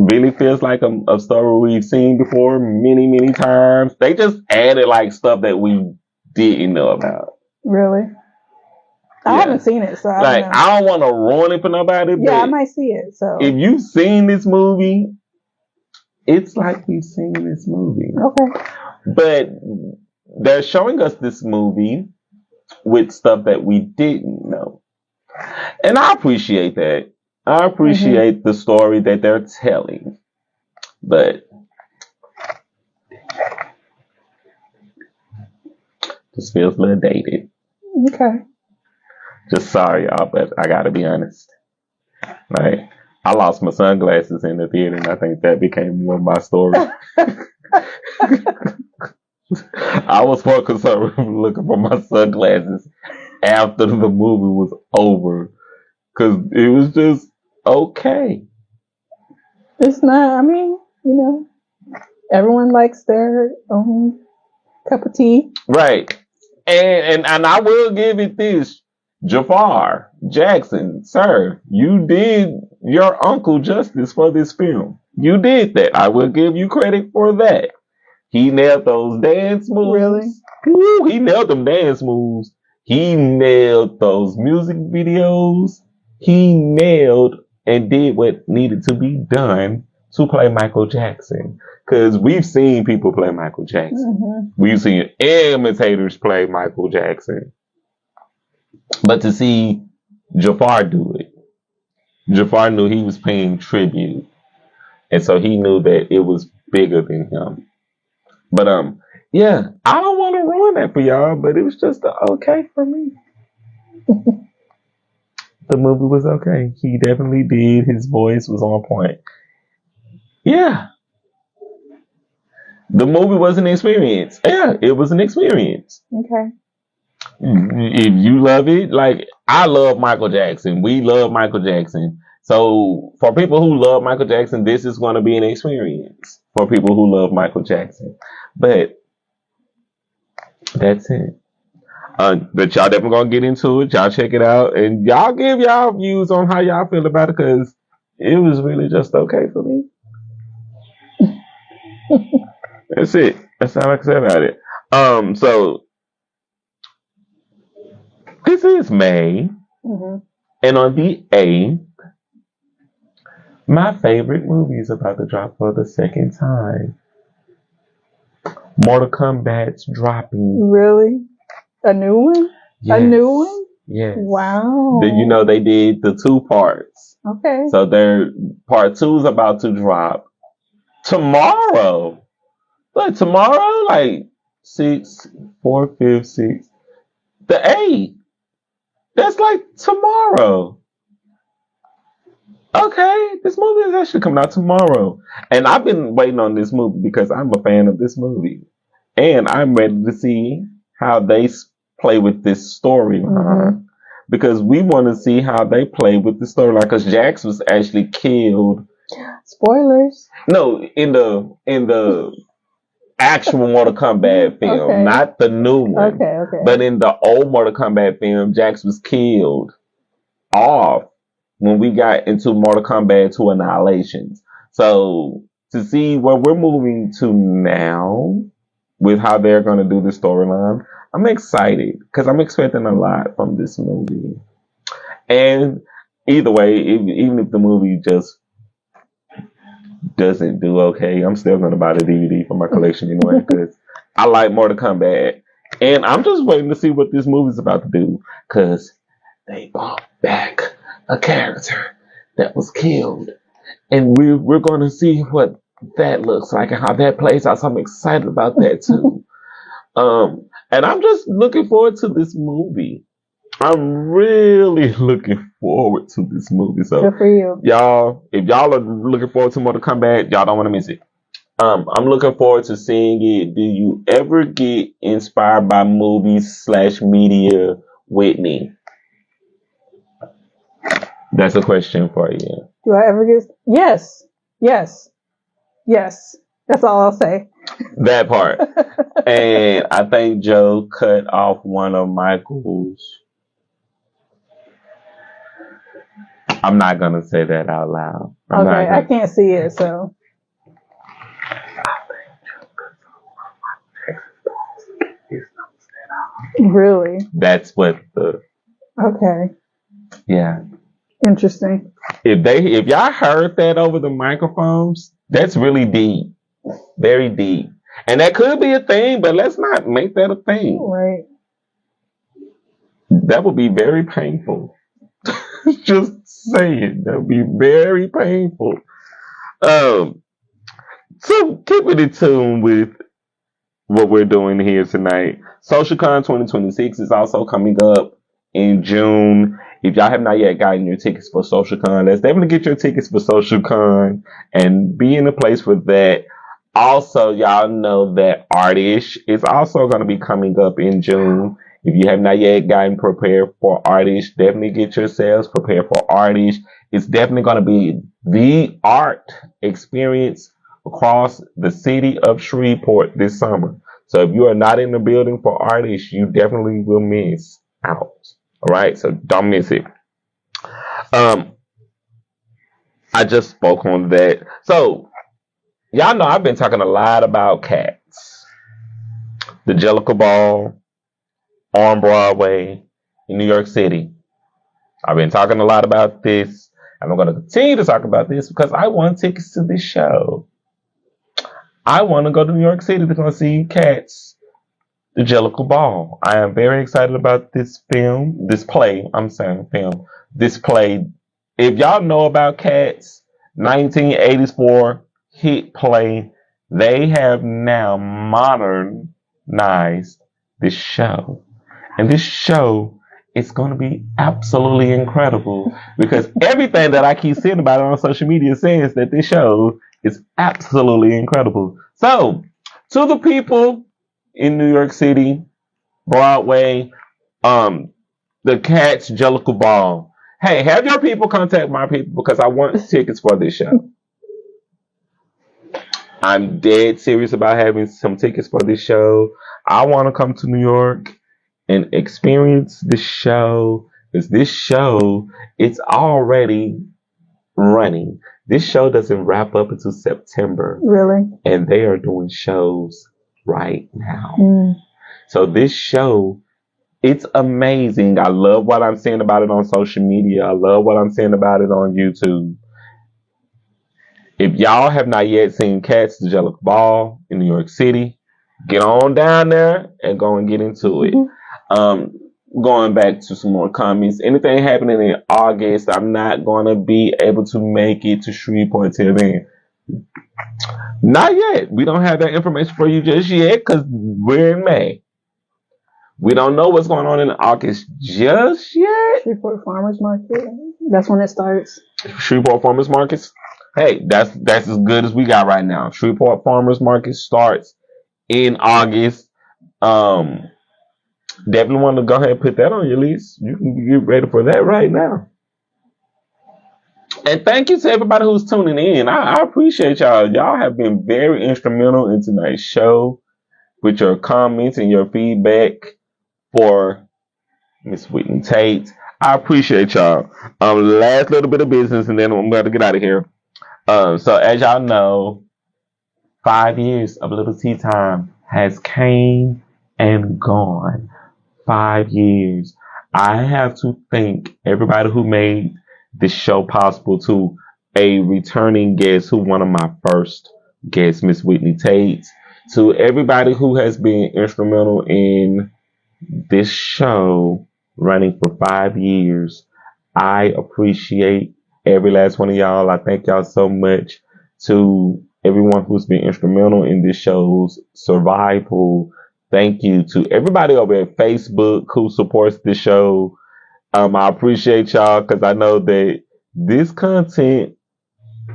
really feels like a story we've seen before many, many times. They just added like stuff that we didn't know about. Really? I Yeah. haven't seen it, so I don't Like, know. I don't want to ruin it for nobody, Yeah, I but might see it. So if you've seen this movie, it's like we've seen this movie. okay. But they're showing us this movie with stuff that we didn't know. And I appreciate that. I appreciate the story that they're telling. But this feels a little dated. Okay. Just sorry, y'all, but I gotta be honest. Like, I lost my sunglasses in the theater, and I think that became more of my story. I was more concerned with looking for my sunglasses after the movie was over, because it was just okay. It's not. I mean, you know, everyone likes their own cup of tea. Right. And I will give it this. Jafar Jackson, sir, you did your uncle justice for this film. You did that. I will give you credit for that. He nailed those dance moves. Really? Woo, he nailed them dance moves. He nailed those music videos. He nailed and did what needed to be done to play Michael Jackson. Because we've seen people play Michael Jackson. Mm-hmm. We've seen imitators play Michael Jackson. But to see Jafar do it, Jafar knew he was paying tribute. And so he knew that it was bigger than him. But yeah, I don't want to ruin that for y'all, but it was just okay for me. The movie was okay. He definitely did. His voice was on point. Yeah. The movie was an experience. Yeah, it was an experience. Okay. If you love it, like, I love Michael Jackson. We love Michael Jackson. So for people who love Michael Jackson, this is going to be an experience for people who love Michael Jackson. But that's it. But y'all definitely gonna get into it. Y'all check it out, and y'all give y'all views on how y'all feel about it, because it was really just okay for me. That's it. That's all I can say about it. So this is May, and on the 8th, my favorite movie is about to drop for the second time. Mortal Kombat's dropping. Really? A new one? Yes. A new one? Yes. Wow. You know, they did the 2 parts. Okay. So their part 2 is about to drop tomorrow. But tomorrow, like 6, 4, 5, 6, the 8th. That's like tomorrow. Okay, this movie is actually coming out tomorrow. And I've been waiting on this movie because I'm a fan of this movie. And I'm ready to see how they play with this storyline. Because we want to see how they play with the storyline. Because Jax was actually killed. Spoilers. No, in the actual Mortal Kombat film, Okay. not the new one. Okay. But in the old Mortal Kombat film, Jax was killed off when we got into Mortal Kombat 2 Annihilations. So to see where we're moving to now with how they're going to do the storyline, I'm excited because I'm expecting a lot from this movie. And either way, even if the movie just doesn't do okay, I'm still going to buy the DVD for my collection anyway because I like Mortal Kombat. And I'm just waiting to see what this movie's about to do because they brought back a character that was killed. And we're going to see what that looks like and how that plays out. So I'm excited about that too. And I'm just looking forward to this movie. I'm really looking forward to this movie. So good for you. Y'all, if y'all are looking forward to Mortal Kombat, y'all don't want to miss it. I'm looking forward to seeing it. Do you ever get inspired by movies / media, Whitney? That's a question for you. Do I ever get? Yes. That's all I'll say. That part. And I think Joe cut off one of Michael's I'm not gonna say that out loud. I'm Okay, not I gonna. can't see it, so really. That's what the Okay, yeah. interesting. If y'all heard that over the microphones, that's really deep, very deep, and that could be a thing. But let's not make that a thing. Right. That would be very painful. Just saying, that would be very painful. Um, so keeping in tune with what we're doing here tonight. SocialCon 2026 is also coming up in June. If y'all have not yet gotten your tickets for SocialCon, let's definitely get your tickets for SocialCon and be in a place for that. Also, y'all know that Artish is also going to be coming up in June. If you have not yet gotten prepared for Artish, definitely get yourselves prepared for Artish. It's definitely going to be the art experience across the city of Shreveport this summer. So if you are not in the building for Artish, you definitely will miss out. All right, so don't miss it. Um, I just spoke on that. So y'all know I've been talking a lot about cats, the Jellicle Ball on Broadway in New York City. I've been talking a lot about this, and I'm going to continue to talk about this because I want tickets to this show. I want to go to New York City to go see Cats, the Jellicle Ball. I am very excited about this play. This play. If y'all know about Cats, 1984 hit play, they have now modernized this show. And this show is going to be absolutely incredible because everything that I keep seeing about it on social media says that this show is absolutely incredible. So, to the people in New York City, Broadway, the Cats Jellicle Ball. Hey, have your people contact my people because I want tickets for this show. I'm dead serious about having some tickets for this show. I want to come to New York and experience this show because this show, it's already running. This show doesn't wrap up until September. Really? And they are doing shows right now. Mm. So this show, it's amazing. I love what I'm seeing about it on social media. I love what I'm seeing about it on YouTube. If y'all have not yet seen Cats, the Jellicle Ball in New York City, get on down there and go and get into it. Going back to some more comments. Anything happening in August, I'm not going to be able to make it to Shreveport till then. Not yet. We don't have that information for you just yet because we're in May. We don't know what's going on in August just yet. Shreveport Farmers Market. That's when it starts. Shreveport Farmers Markets. Hey, that's as good as we got right now. Shreveport Farmers Market starts in August. Definitely want to go ahead and put that on your list. You can get ready for that right now. And thank you to everybody who's tuning in. I appreciate y'all. Y'all have been very instrumental in tonight's show with your comments and your feedback for Miss Whitney Tates. I appreciate y'all. Last little bit of business and then I'm about to get out of here. So as y'all know, 5 years of Little Tea Time has came and gone. 5 years. I have to thank everybody who made this show possible, to a returning guest, who one of my first guests, Miss Whitney Tates, to everybody who has been instrumental in this show running for 5 years. I appreciate every last one of y'all. I thank y'all so much. To everyone who's been instrumental in this show's survival, thank you. To everybody over at Facebook who supports the show, I appreciate y'all because I know that this content,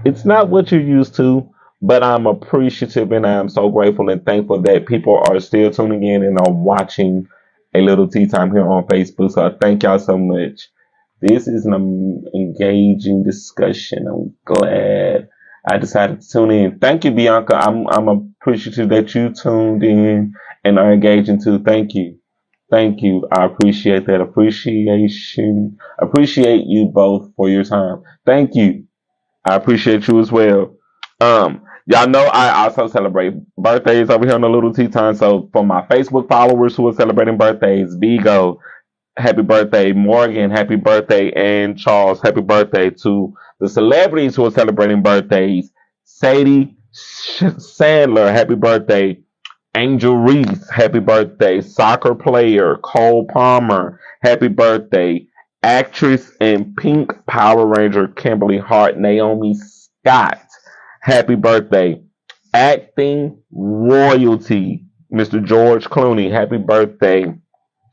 it's not what you're used to, but I'm appreciative and I'm so grateful and thankful that people are still tuning in and are watching A Little Tea Time here on Facebook. So I thank y'all so much. This is an engaging discussion. I'm glad I decided to tune in. Thank you, Bianca. I'm appreciative that you tuned in and are engaging too. Thank you. Thank you. I appreciate that appreciation. Appreciate you both for your time. Thank you. I appreciate you as well. Y'all know I also celebrate birthdays over here on the Little Tea Time. So for my Facebook followers who are celebrating birthdays, Vigo, happy birthday. Morgan, happy birthday. And Charles, happy birthday. To the celebrities who are celebrating birthdays, Sadie Sandler, happy birthday. Angel Reese, happy birthday. Soccer player Cole Palmer, happy birthday. Actress and Pink Power Ranger Kimberly Hart, Naomi Scott, happy birthday. Acting royalty, Mr. George Clooney, happy birthday.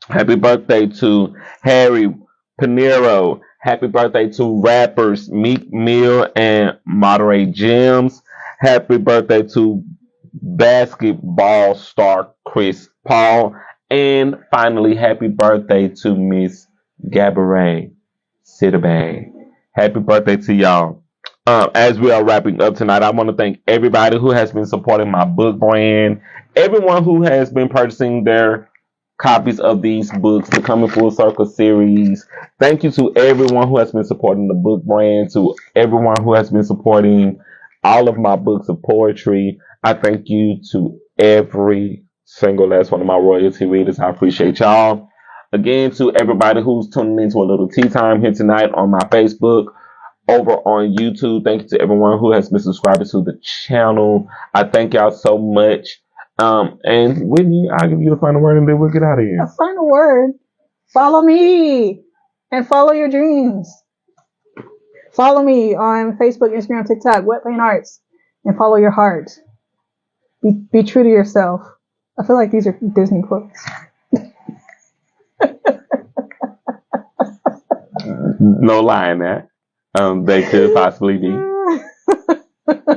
Happy birthday to Harry Pinero. Happy birthday to rappers Meek Mill and Monterey Gems. Happy birthday to basketball star Chris Paul. And finally, happy birthday to Miss Gabourey Sidibe. Happy birthday to y'all. As we are wrapping up tonight, I want to thank everybody who has been supporting my book brand, everyone who has been purchasing their copies of these books, the Coming Full Circle series. Thank you to everyone who has been supporting the book brand, to everyone who has been supporting all of my books of poetry. I thank you to every single last one of my royalty readers. I appreciate y'all. Again, to everybody who's tuning into a little tea time here tonight on my Facebook, over on YouTube. Thank you to everyone who has been subscribing to the channel. I thank y'all so much. And Whitney, I'll give you the final word and then we'll get out of A here. final word. Follow me and follow your dreams. Follow me on Facebook, Instagram, TikTok, Wet Paint Arts, and follow your heart. Be true to yourself. I feel like these are Disney quotes. No lying that. They could possibly be.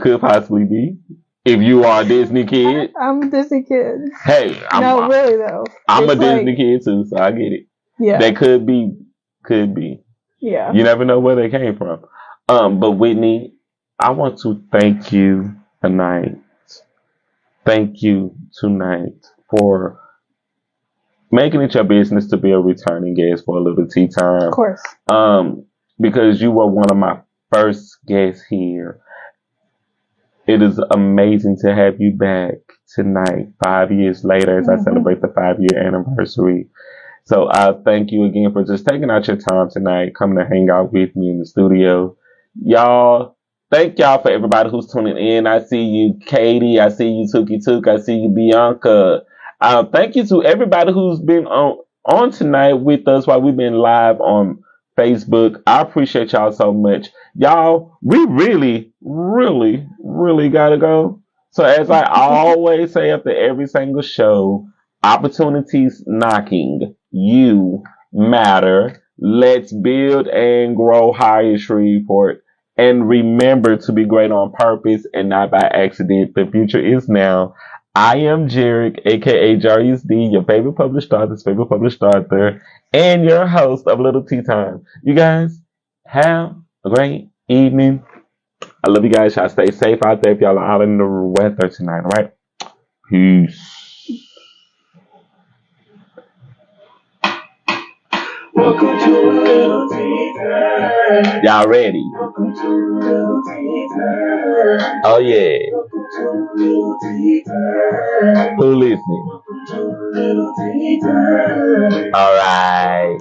Could possibly be. If you are a Disney kid, I'm a Disney kid. hey, No, really though. I'm a It's Disney like, kid too, so I get it. yeah, They could be, could be. yeah. You never know where they came from. But Whitney, I want to thank you tonight. Thank you tonight for making it your business to be a returning guest for a little tea time. Of course. Because you were one of my first guests here. It is amazing to have you back tonight, 5 years later, as I celebrate the 5 year anniversary. So I thank you again for just taking out your time tonight, coming to hang out with me in the studio. Y'all, thank y'all for everybody who's tuning in. I see you, Katie. I see you, Tuki Tuk. I see you, Bianca. Thank you to everybody who's been on tonight with us while we've been live on Facebook. I appreciate y'all so much. Y'all, we really, really, really gotta go. So as I always say after every single show, opportunities knocking. You matter. Let's build and grow higher Shreveport. And remember to be great on purpose and not by accident. The future is now. I am Jerrick, aka Jarius D, your favorite published author's favorite published author, and your host of Little Tea Time. You guys have a great evening. I love you guys. Y'all stay safe out there if y'all are out in the weather tonight, all right? Peace. Welcome to a little tea time. Y'all ready? Welcome to a little tea time. Oh yeah. Welcome to a little tea time. Who listening? Welcome to a little tea time. All right.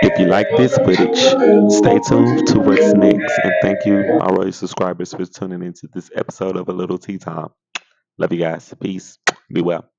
If you like this footage, stay tuned to what's next. And thank you, my royal subscribers, for tuning into this episode of A Little Tea Time. Love you guys. Peace. Be well.